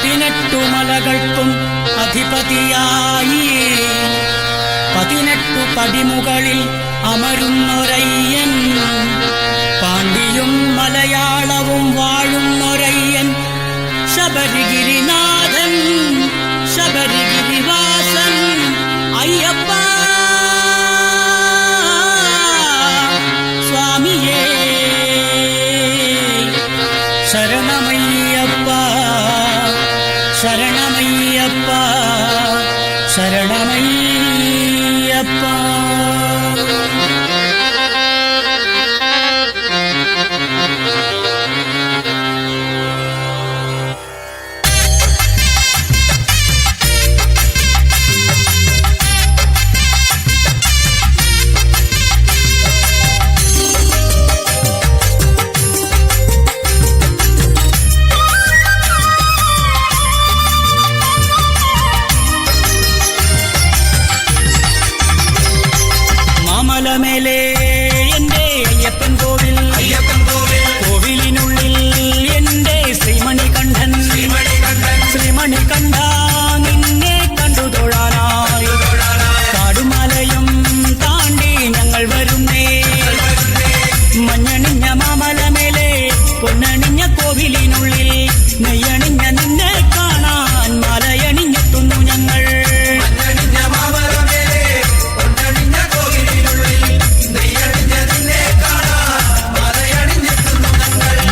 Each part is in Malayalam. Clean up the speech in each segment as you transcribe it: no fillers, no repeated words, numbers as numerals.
18 മലകൾക്കും അധിപതിയായി 18 പടിമുകളിൽ അമരുന്നൊരയ്യൻ, പാണ്ഡ്യയും മലയാളവും വാഴുന്നൊരയ്യൻ, ശബരിഗിരിനാഥൻ ശബരിഗിരിവാസൻ അയ്യപ്പ സ്വാമിയേ ശരണമയ്യപ്പ ശരണമയ്യപ്പ ശരണമയ്യപ്പ. മേലെ എന്റെ അയ്യപ്പൻ കോവിൽ, കോവിലിനുള്ളിൽ എന്റെ ശ്രീമണികണ്ഠൻ, ശ്രീമണികണ്ഠ നിന്നെ കണ്ടു തൊഴാനായി കാടുമലയും താണ്ടി ഞങ്ങൾ വരുന്നേ. മഞ്ഞണിഞ്ഞ മാമലമേലെ പൊന്നണിഞ്ഞ കോവിലിനുള്ളിൽ നെയ്യണിഞ്ഞ നിന്നെ കാണാൻ മലയണിഞ്ഞെത്തുന്നു ഞങ്ങൾ.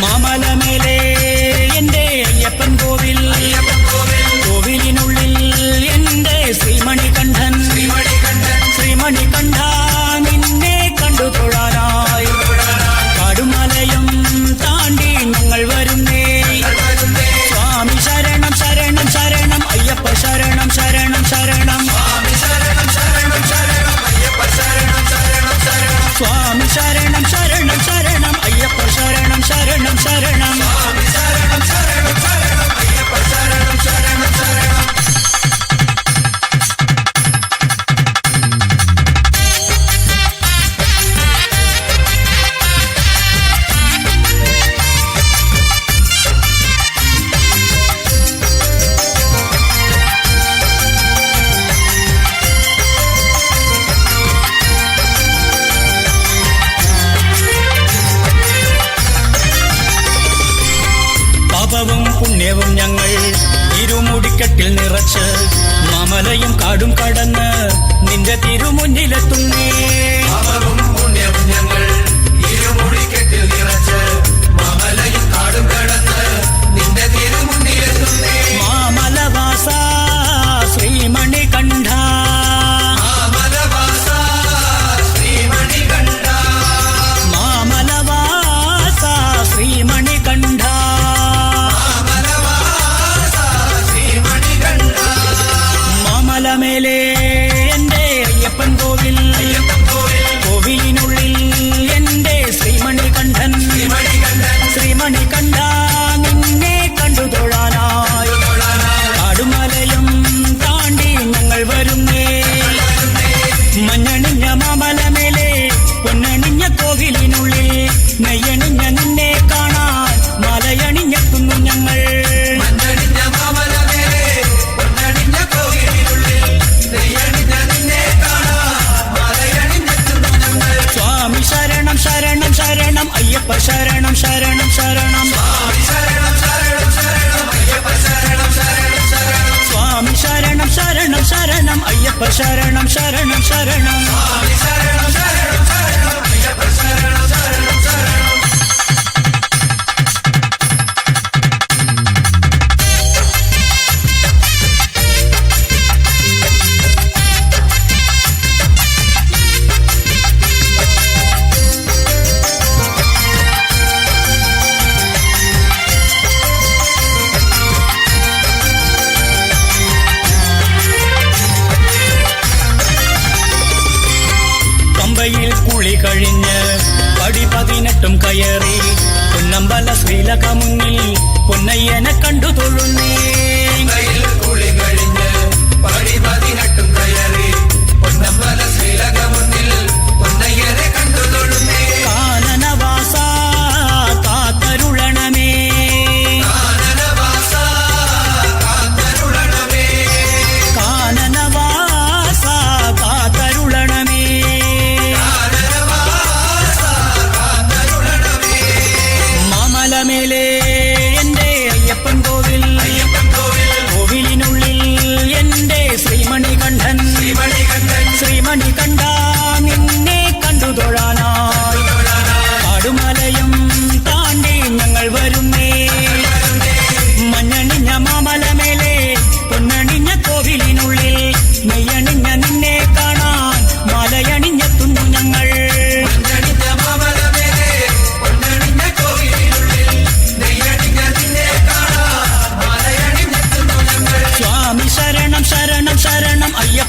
മാമലമേലെ എന്റെ അയ്യപ്പൻ കോവിൽ, കോവിലിനുള്ളിൽ എന്റെ ശ്രീമണികണ്ഠൻ, ശ്രീമണികണ്ഠ നിന്നെ കണ്ടു തൊഴാനായി കാടുമലയും താണ്ടി ഞങ്ങൾ വരുന്നേ. സ്വാമി ശരണം ശരണം ശരണം അയ്യപ്പ ശരണം ശരണം ശരണം, സ്വാമി ശരണം ശരണം ശരണം അയ്യപ്പ ശരണം ശരണം ശരണം. പാപവും പുണ്യവും ഞങ്ങൾ ഇരുമുടിക്കെട്ടിൽ നിറച്ച് മാമലയും കാടും കടന്ന് നിന്റെ തിരുമുന്നിലെത്തുന്നേ. പാപവും പുണ്യവും ഞങ്ങൾ ഇരുമുടിക്കെട്ടിൽ നിറച്ച് മാമലയും കാടും കടന്ന് നിന്റെ തിരുമുന്നിലെത്തുന്നേ. മാമലവാസ ശ്രീമണികണ്ഠ, മാമലവാസ ശ്രീമണികണ്ഠ, മാമലവാസ ശ്രീമണികണ്ഠ. മാമലമേലെ എന്റെ അയ്യപ്പൻ കോവിൽ, കോവിലിനുള്ളിൽ എന്റെ ശ്രീമണികണ്ഠൻ, ശ്രീമണികണ്ഠ നിന്നെ കണ്ടു തൊഴാനായി കാടുമലയും താണ്ടി ഞങ്ങൾ വരുന്നേ. മഞ്ഞണിഞ്ഞ മാമലമേലെ പൊന്നണിഞ്ഞ കോവിലിനുള്ളിൽ നെയ്യണിഞ്ഞ നിന്നെ കാണാൻ മലയണിഞ്ഞെത്തുന്നു ഞങ്ങൾ. മഞ്ഞണിഞ്ഞ മാമലമേലെ പൊന്നണിഞ്ഞ കോവിലിനുള്ളിൽ നെയ്യണിഞ്ഞ നിന്നെ കാണാൻ മലയണിഞ്ഞെത്തുന്നു ഞങ്ങൾ. സ്വാമി ശരണം ശരണം ശരണം അയ്യപ്പ ശരണം ശരണം ശരണം, സ്വാമി ശരണം ശരണം ശരണം അയ്യപ്പ ശരണം ശരണം ശരണം, സ്വാമി ശരണം ശരണം ശരണം അയ്യപ്പ ശരണം ശരണം ശരണം. സ്വാമി ശരണം ശരണം ശരണം അയ്യപ്പ ശരണം ശരണം ശരണം.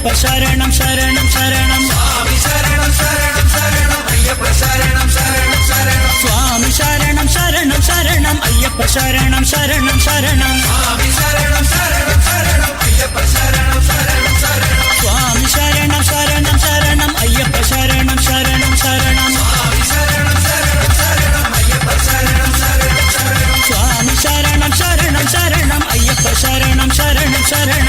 അയ്യപ്പ ശരണം ശരണം ശരണം സ്വാമി ശരണം ശരണം ശരണം അയ്യപ്പ ശരണം ശരണം ശരണം സ്വാമി ശരണം ശരണം ശരണം അയ്യപ്പ ശരണം ശരണം ശരണം സ്വാമി ശരണം ശരണം ശരണം അയ്യപ്പ ശരണം ശരണം ശരണം സ്വാമി ശരണം ശരണം ശരണം അയ്യപ്പ ശരണം ശരണം ശരണം സ്വാമി ശരണം ശരണം ശരണം അയ്യപ്പ ശരണം ശരണം ശരണം സ്വാമി ശരണം ശരണം ശരണം അയ്യപ്പ ശരണം ശരണം ശരണം